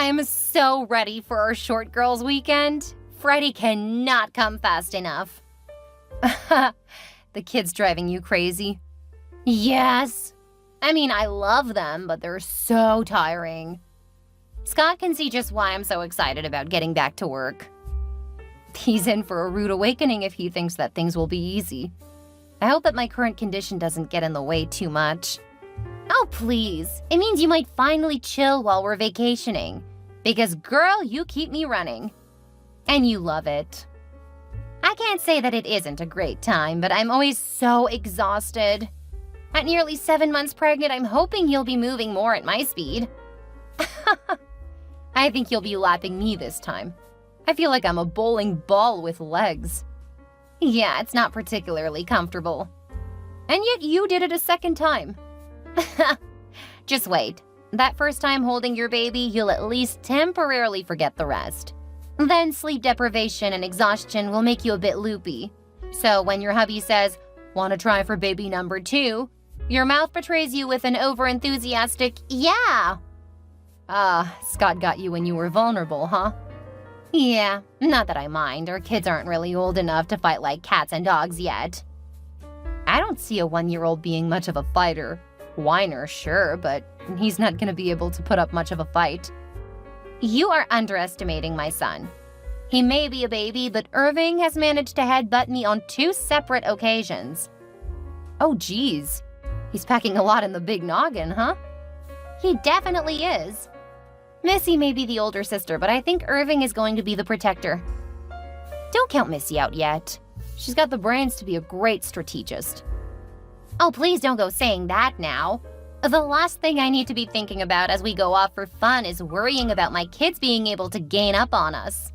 I'm so ready for our short girls weekend. Friday cannot come fast enough. The kids driving you crazy? Yes. I mean, I love them, but they're so tiring. Scott can see just why I'm so excited about getting back to work. He's in for a rude awakening if he thinks that things will be easy. I hope that my current condition doesn't get in the way too much. Oh, please. It means you might finally chill while we're vacationing. Because, girl, you keep me running. And you love it. I can't say that it isn't a great time, but I'm always so exhausted. At nearly 7 months pregnant, I'm hoping you'll be moving more at my speed. I think you'll be lapping me this time. I feel like I'm a bowling ball with legs. Yeah, it's not particularly comfortable. And yet you did it a second time. Just wait. That first time holding your baby, you'll at least temporarily forget the rest. Then sleep deprivation and exhaustion will make you a bit loopy. So when your hubby says, "Want to try for baby number 2, your mouth betrays you with an over-enthusiastic, "Yeah." Scott got you when you were vulnerable, huh? Yeah, not that I mind. Our kids aren't really old enough to fight like cats and dogs yet. I don't see a 1-year-old being much of a fighter. Whiner, sure, but he's not gonna be able to put up much of a fight. You are underestimating my son. He may be a baby, but Irving has managed to headbutt me on 2 separate occasions. Oh, geez. He's packing a lot in the big noggin, huh? He definitely is. Missy may be the older sister, but I think Irving is going to be the protector. Don't count Missy out yet. She's got the brains to be a great strategist. Oh, please don't go saying that now. The last thing I need to be thinking about as we go off for fun is worrying about my kids being able to gain up on us.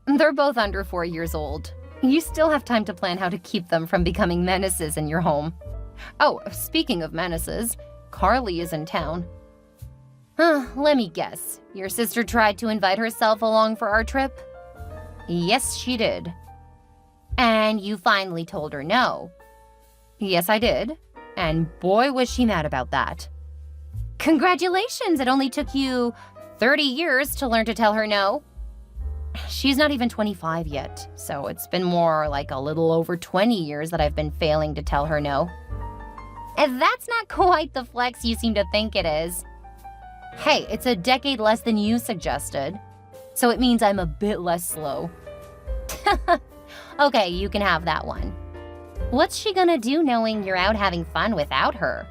They're both under 4 years old. You still have time to plan how to keep them from becoming menaces in your home. Oh, speaking of menaces, Carly is in town. Let me guess. Your sister tried to invite herself along for our trip? Yes, she did. And you finally told her no? Yes, I did. And boy, was she mad about that. Congratulations! It only took you 30 years to learn to tell her no. She's not even 25 yet, so it's been more like a little over 20 years that I've been failing to tell her no. And that's not quite the flex you seem to think it is. Hey, it's a decade less than you suggested, so it means I'm a bit less slow. Okay, you can have that one. What's she gonna do knowing you're out having fun without her?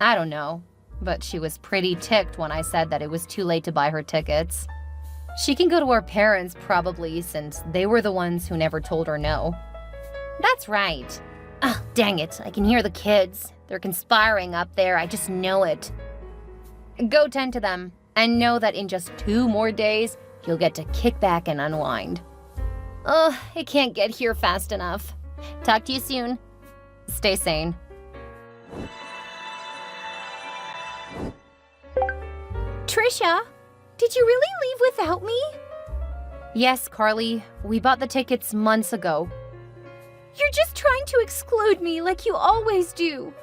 I don't know, but she was pretty ticked when I said that it was too late to buy her tickets. She can go to her parents probably, since they were the ones who never told her no. That's right. Oh, dang it, I can hear the kids. They're conspiring up there, I just know it. Go tend to them, and know that in just 2 more days, you'll get to kick back and unwind. Ugh, it can't get here fast enough. Talk to you soon. Stay sane. Trisha, did you really leave without me? Yes, Carly. We bought the tickets months ago. You're just trying to exclude me like you always do.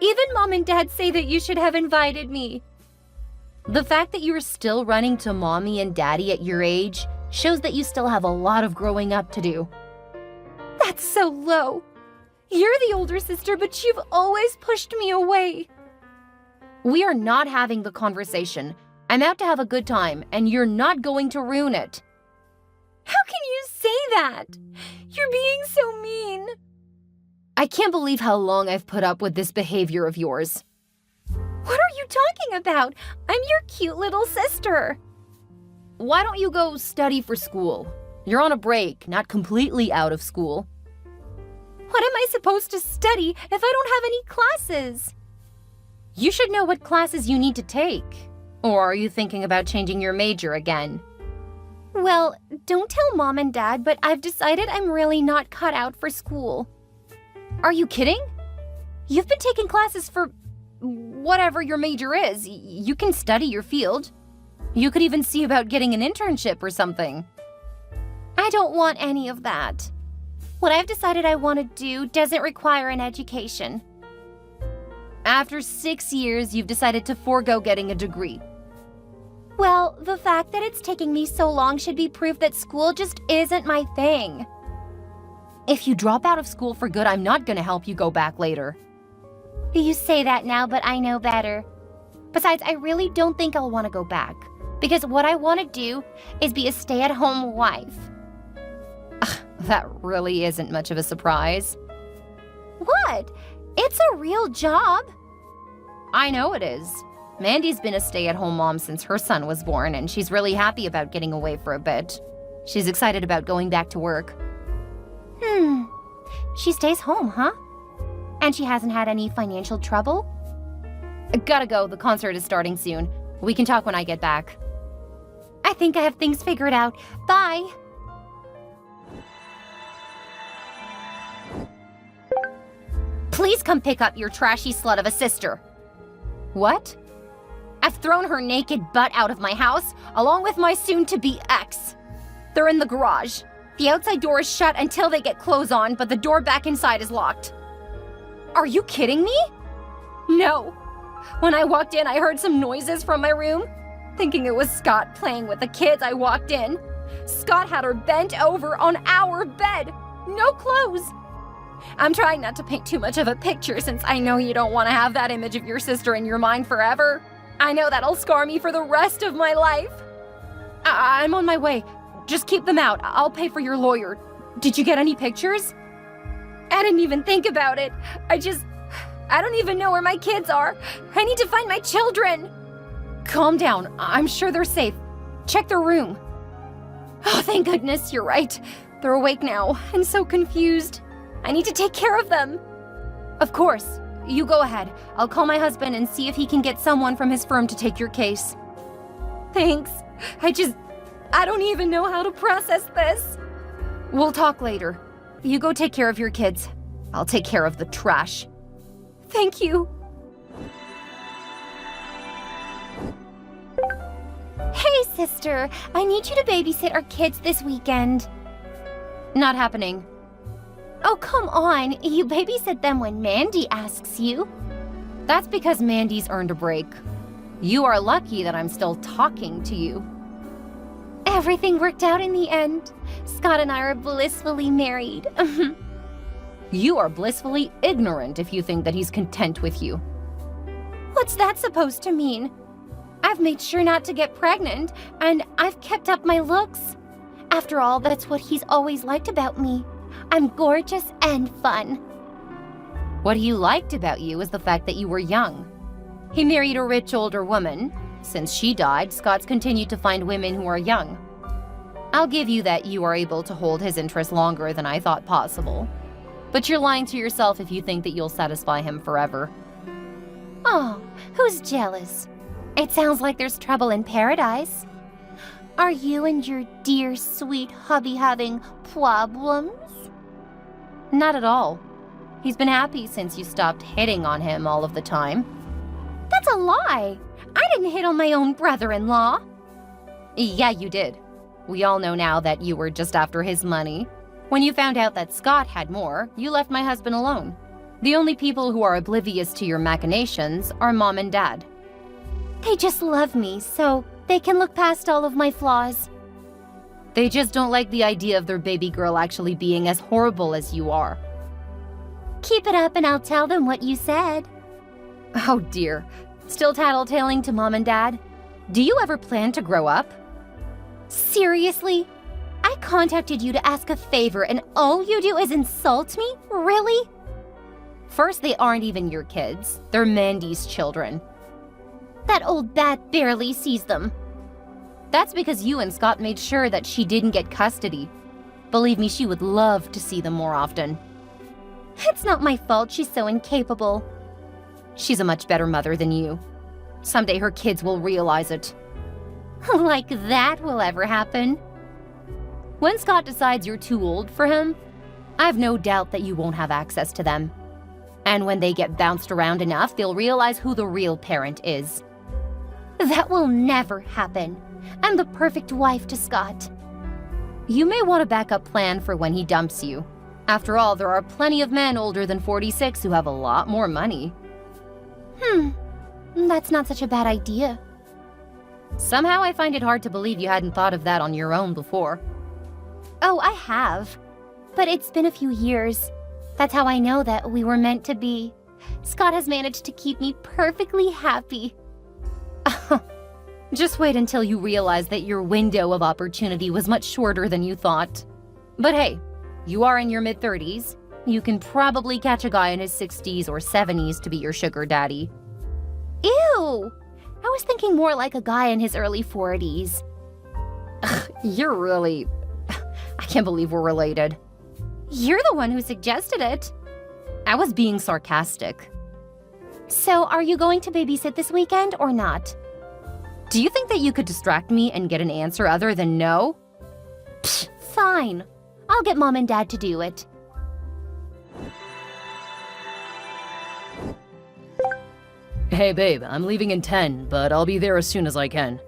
Even Mom and Dad say that you should have invited me. The fact that you are still running to Mommy and Daddy at your age shows that you still have a lot of growing up to do. That's so low. You're the older sister, but you've always pushed me away. We are not having the conversation. I'm out to have a good time, and you're not going to ruin it. How can you say that? You're being so mean. I can't believe how long I've put up with this behavior of yours. What are you talking about? I'm your cute little sister. Why don't you go study for school? You're on a break, not completely out of school. What am I supposed to study if I don't have any classes? You should know what classes you need to take. Or are you thinking about changing your major again? Well, don't tell Mom and Dad, but I've decided I'm really not cut out for school. Are you kidding? You've been taking classes for whatever your major is. You can study your field. You could even see about getting an internship or something. I don't want any of that. What I've decided I want to do doesn't require an education. After 6 years, you've decided to forego getting a degree. Well, the fact that it's taking me so long should be proof that school just isn't my thing. If you drop out of school for good, I'm not gonna help you go back later. You say that now, but I know better. Besides, I really don't think I'll want to go back. Because what I want to do is be a stay-at-home wife. That really isn't much of a surprise. What? It's a real job. I know it is. Mandy's been a stay-at-home mom since her son was born, and she's really happy about getting away for a bit. She's excited about going back to work. She stays home, huh? And she hasn't had any financial trouble? Gotta go, the concert is starting soon. We can talk when I get back. I think I have things figured out. Bye! Please come pick up your trashy slut of a sister. What? I've thrown her naked butt out of my house, along with my soon-to-be ex. They're in the garage. The outside door is shut until they get clothes on, but the door back inside is locked. Are you kidding me? No. When I walked in, I heard some noises from my room. Thinking it was Scott playing with the kids, I walked in. Scott had her bent over on our bed. No clothes. I'm trying not to paint too much of a picture since I know you don't want to have that image of your sister in your mind forever. I know that'll scar me for the rest of my life. I'm on my way. Just keep them out. I'll pay for your lawyer. Did you get any pictures? I didn't even think about it. I don't even know where my kids are. I need to find my children. Calm down. I'm sure they're safe. Check their room. Oh, thank goodness, you're right. They're awake now and so confused. I need to take care of them. Of course. You go ahead. I'll call my husband and see if he can get someone from his firm to take your case. Thanks. I don't even know how to process this. We'll talk later. You go take care of your kids. I'll take care of the trash. Thank you. Hey, sister. I need you to babysit our kids this weekend. Not happening. Oh, come on. You babysit them when Mandy asks you. That's because Mandy's earned a break. You are lucky that I'm still talking to you. Everything worked out in the end. Scott and I are blissfully married. You are blissfully ignorant if you think that he's content with you. What's that supposed to mean? I've made sure not to get pregnant, and I've kept up my looks. After all, that's what he's always liked about me. I'm gorgeous and fun. What he liked about you is the fact that you were young. He married a rich older woman. Since she died, Scott's continued to find women who are young. I'll give you that you are able to hold his interest longer than I thought possible. But you're lying to yourself if you think that you'll satisfy him forever. Oh, who's jealous? It sounds like there's trouble in paradise. Are you and your dear, sweet hubby having problems? Not at all. He's been happy since you stopped hitting on him all of the time. That's a lie. I didn't hit on my own brother-in-law. Yeah, you did. We all know now that you were just after his money. When you found out that Scott had more, you left my husband alone. The only people who are oblivious to your machinations are Mom and Dad. They just love me, so they can look past all of my flaws. They just don't like the idea of their baby girl actually being as horrible as you are. Keep it up and I'll tell them what you said. Oh dear. Still tattletaling to Mom and Dad? Do you ever plan to grow up? Seriously? I contacted you to ask a favor and all you do is insult me? Really? First, they aren't even your kids. They're Mandy's children. That old bat barely sees them. That's because you and Scott made sure that she didn't get custody. Believe me, she would love to see them more often. It's not my fault she's so incapable. She's a much better mother than you. Someday her kids will realize it. Like that will ever happen. When Scott decides you're too old for him, I've no doubt that you won't have access to them. And when they get bounced around enough, they'll realize who the real parent is. That will never happen. I'm the perfect wife to Scott. You may want a backup plan for when he dumps you. After all, there are plenty of men older than 46 who have a lot more money. That's not such a bad idea. Somehow I find it hard to believe you hadn't thought of that on your own before. Oh, I have. But it's been a few years. That's how I know that we were meant to be. Scott has managed to keep me perfectly happy. Just wait until you realize that your window of opportunity was much shorter than you thought. But hey, you are in your mid-30s. You can probably catch a guy in his 60s or 70s to be your sugar daddy. Ew! I was thinking more like a guy in his early 40s. You're really... I can't believe we're related. You're the one who suggested it. I was being sarcastic. So, are you going to babysit this weekend or not? Do you think that you could distract me and get an answer other than no? Pfft, fine. I'll get Mom and Dad to do it. Hey babe, I'm leaving in 10, but I'll be there as soon as I can.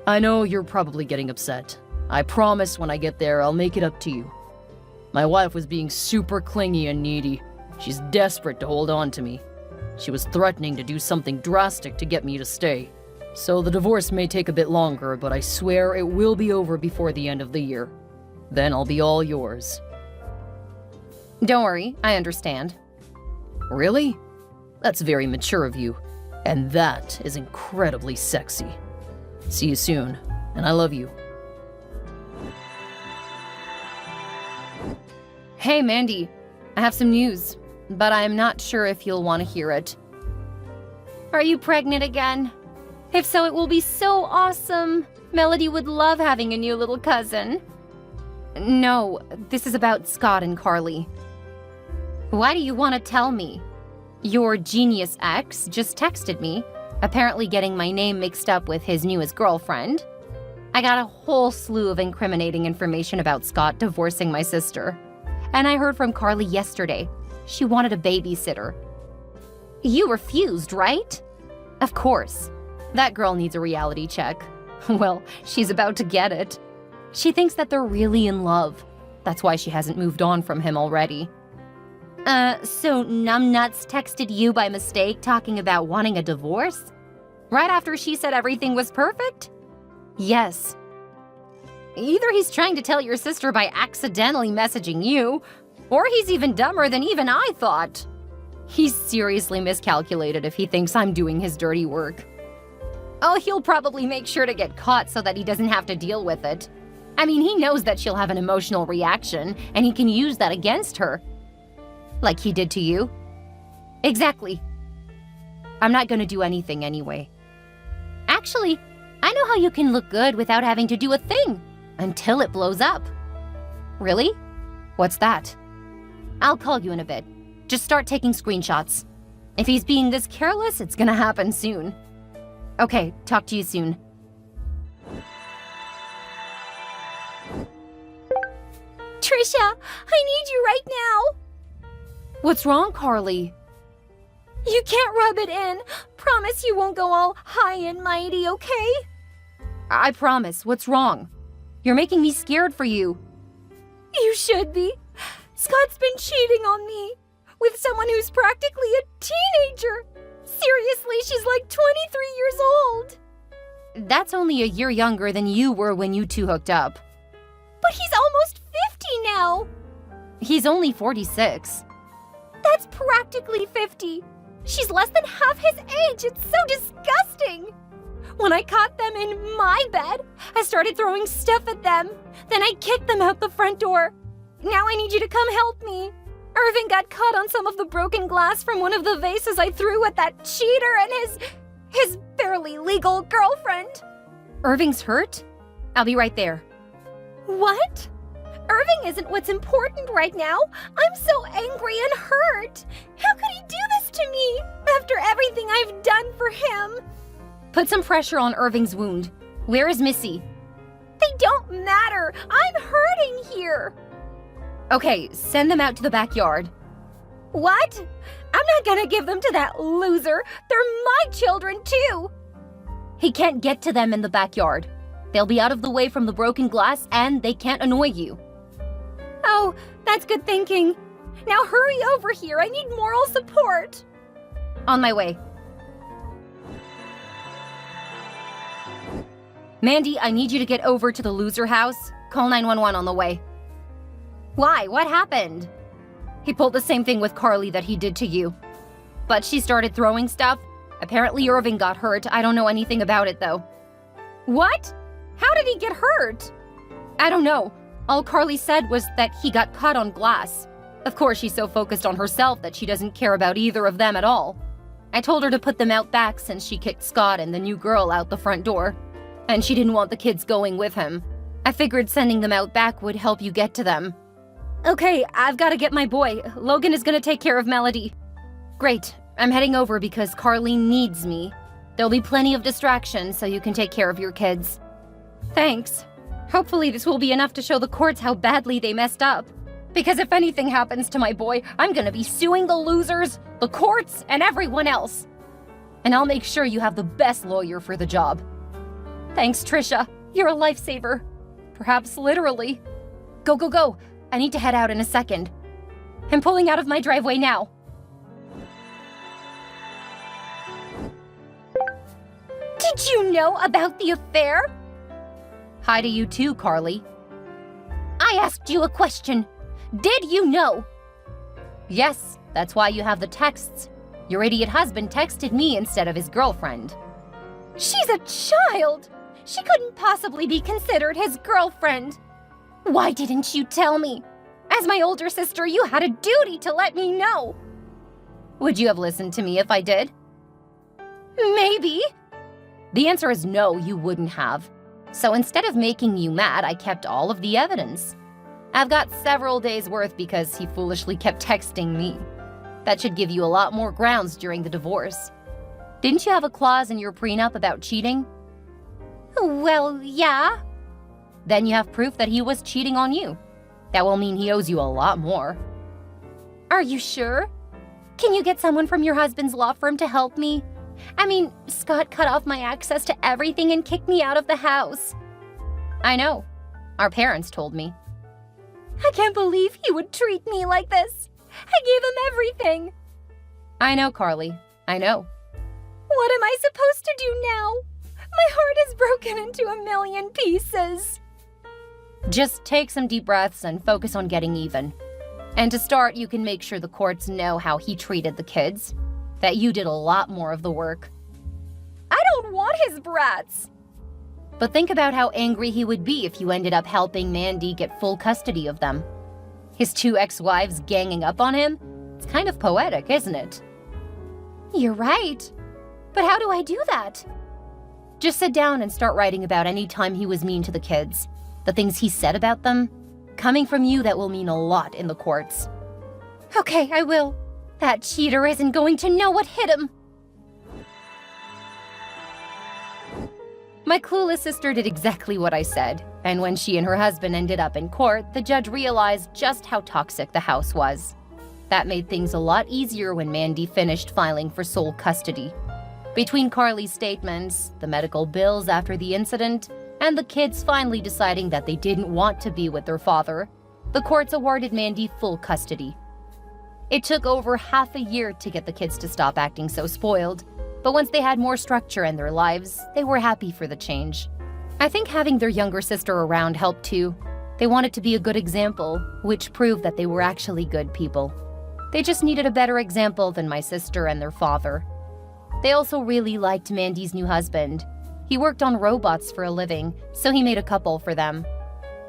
I know you're probably getting upset. I promise when I get there, I'll make it up to you. My wife was being super clingy and needy. She's desperate to hold on to me. She was threatening to do something drastic to get me to stay. So the divorce may take a bit longer, but I swear it will be over before the end of the year. Then I'll be all yours. Don't worry, I understand. Really? That's very mature of you. And that is incredibly sexy. See you soon, and I love you. Hey, Mandy. I have some news, but I'm not sure if you'll want to hear it. Are you pregnant again? If so, it will be so awesome. Melody would love having a new little cousin. No, this is about Scott and Carly. Why do you want to tell me? Your genius ex just texted me, apparently getting my name mixed up with his newest girlfriend. I got a whole slew of incriminating information about Scott divorcing my sister. And I heard from Carly yesterday. She wanted a babysitter. You refused, right? Of course. That girl needs a reality check. Well, she's about to get it. She thinks that they're really in love. That's why she hasn't moved on from him already. So Numbnuts texted you by mistake talking about wanting a divorce? Right after she said everything was perfect? Yes. Either he's trying to tell your sister by accidentally messaging you, or he's even dumber than even I thought. He's seriously miscalculated if he thinks I'm doing his dirty work. Oh, he'll probably make sure to get caught so that he doesn't have to deal with it. I mean, he knows that she'll have an emotional reaction, and he can use that against her. Like he did to you? Exactly. I'm not gonna do anything anyway. Actually, I know how you can look good without having to do a thing. Until it blows up. Really? What's that? I'll call you in a bit. Just start taking screenshots. If he's being this careless, it's gonna happen soon. Okay, talk to you soon. Trisha, I need you right now. What's wrong, Carly? You can't rub it in. Promise you won't go all high and mighty, okay? I promise. What's wrong? You're making me scared for you. You should be. Scott's been cheating on me with someone who's practically a teenager. Seriously, she's like 23 years old. That's only a year younger than you were when you two hooked up. But he's almost 50 now. He's only 46. That's practically 50. She's less than half his age. It's so disgusting. When I caught them in my bed, I started throwing stuff at them. Then I kicked them out the front door. Now I need you to come help me. Irving got caught on some of the broken glass from one of the vases I threw at that cheater and his barely legal girlfriend. Irving's hurt? I'll be right there. What? Irving isn't what's important right now. I'm so angry and hurt. How could he do this to me after everything I've done for him? Put some pressure on Irving's wound. Where is Missy? They don't matter. I'm hurting here. Okay, send them out to the backyard. What? I'm not gonna give them to that loser. They're my children, too. He can't get to them in the backyard. They'll be out of the way from the broken glass and they can't annoy you. Oh, that's good thinking. Now hurry over here. I need moral support. On my way. Mandy, I need you to get over to the loser house. Call 911 on the way. Why? What happened? He pulled the same thing with Carly that he did to you. But she started throwing stuff. Apparently Irving got hurt. I don't know anything about it, though. What? How did he get hurt? I don't know. All Carly said was that he got cut on glass. Of course, she's so focused on herself that she doesn't care about either of them at all. I told her to put them out back since she kicked Scott and the new girl out the front door. And she didn't want the kids going with him. I figured sending them out back would help you get to them. Okay, I've got to get my boy. Logan is going to take care of Melody. Great. I'm heading over because Carly needs me. There'll be plenty of distractions so you can take care of your kids. Thanks. Hopefully this will be enough to show the courts how badly they messed up. Because if anything happens to my boy, I'm gonna be suing the losers, the courts, and everyone else. And I'll make sure you have the best lawyer for the job. Thanks, Trisha. You're a lifesaver. Perhaps literally. Go, go, go. I need to head out in a second. I'm pulling out of my driveway now. Did you know about the affair? Hi to you too, Carly. I asked you a question. Did you know? Yes, that's why you have the texts. Your idiot husband texted me instead of his girlfriend. She's a child! She couldn't possibly be considered his girlfriend. Why didn't you tell me? As my older sister, you had a duty to let me know. Would you have listened to me if I did? Maybe. The answer is no, you wouldn't have. So instead of making you mad, I kept all of the evidence. I've got several days' worth because he foolishly kept texting me. That should give you a lot more grounds during the divorce. Didn't you have a clause in your prenup about cheating? Well, yeah. Then you have proof that he was cheating on you. That will mean he owes you a lot more. Are you sure? Can you get someone from your husband's law firm to help me? I mean, Scott cut off my access to everything and kicked me out of the house. I know. Our parents told me. I can't believe he would treat me like this. I gave him everything. I know, Carly. I know. What am I supposed to do now? My heart is broken into a million pieces. Just take some deep breaths and focus on getting even. And to start, you can make sure the courts know how he treated the kids. That you did a lot more of the work. I don't want his brats! But think about how angry he would be if you ended up helping Mandy get full custody of them. His two ex-wives ganging up on him? It's kind of poetic, isn't it? You're right. But how do I do that? Just sit down and start writing about any time he was mean to the kids. The things he said about them. Coming from you, that will mean a lot in the courts. Okay, I will. That cheater isn't going to know what hit him. My clueless sister did exactly what I said, and when she and her husband ended up in court, the judge realized just how toxic the house was. That made things a lot easier when Mandy finished filing for sole custody. Between Carly's statements, the medical bills after the incident, and the kids finally deciding that they didn't want to be with their father, the courts awarded Mandy full custody. It took over half a year to get the kids to stop acting so spoiled, but once they had more structure in their lives, they were happy for the change. I think having their younger sister around helped too. They wanted to be a good example, which proved that they were actually good people. They just needed a better example than my sister and their father. They also really liked Mandy's new husband. He worked on robots for a living, so he made a couple for them.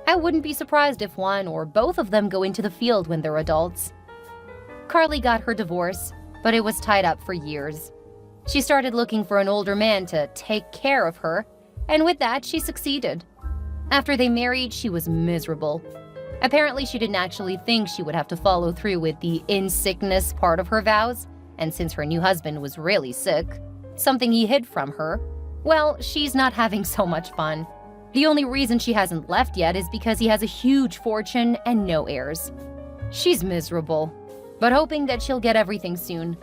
I wouldn't be surprised if one or both of them go into the field when they're adults. Carly got her divorce, but it was tied up for years. She started looking for an older man to take care of her, and with that, she succeeded. After they married, she was miserable. Apparently, she didn't actually think she would have to follow through with the in-sickness part of her vows, and since her new husband was really sick, something he hid from her, well, she's not having so much fun. The only reason she hasn't left yet is because he has a huge fortune and no heirs. She's miserable, but hoping that she'll get everything soon.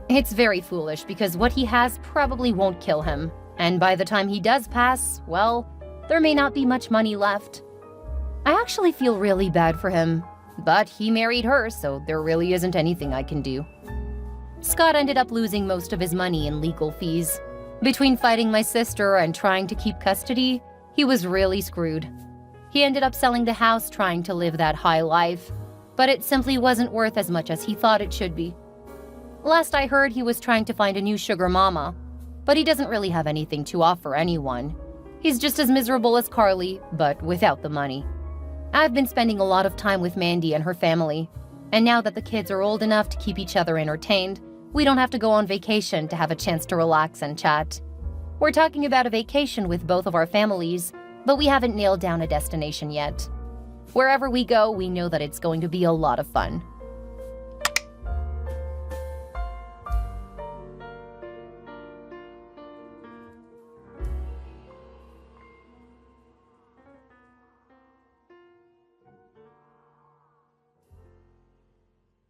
It's very foolish because what he has probably won't kill him, and by the time he does pass, well, there may not be much money left. I actually feel really bad for him, but he married her, so there really isn't anything I can do. Scott ended up losing most of his money in legal fees. Between fighting my sister and trying to keep custody, he was really screwed. He ended up selling the house trying to live that high life, but it simply wasn't worth as much as he thought it should be. Last I heard, he was trying to find a new sugar mama, but he doesn't really have anything to offer anyone. He's just as miserable as Carly, but without the money. I've been spending a lot of time with Mandy and her family, and now that the kids are old enough to keep each other entertained, we don't have to go on vacation to have a chance to relax and chat. We're talking about a vacation with both of our families, but we haven't nailed down a destination yet. Wherever we go, we know that it's going to be a lot of fun.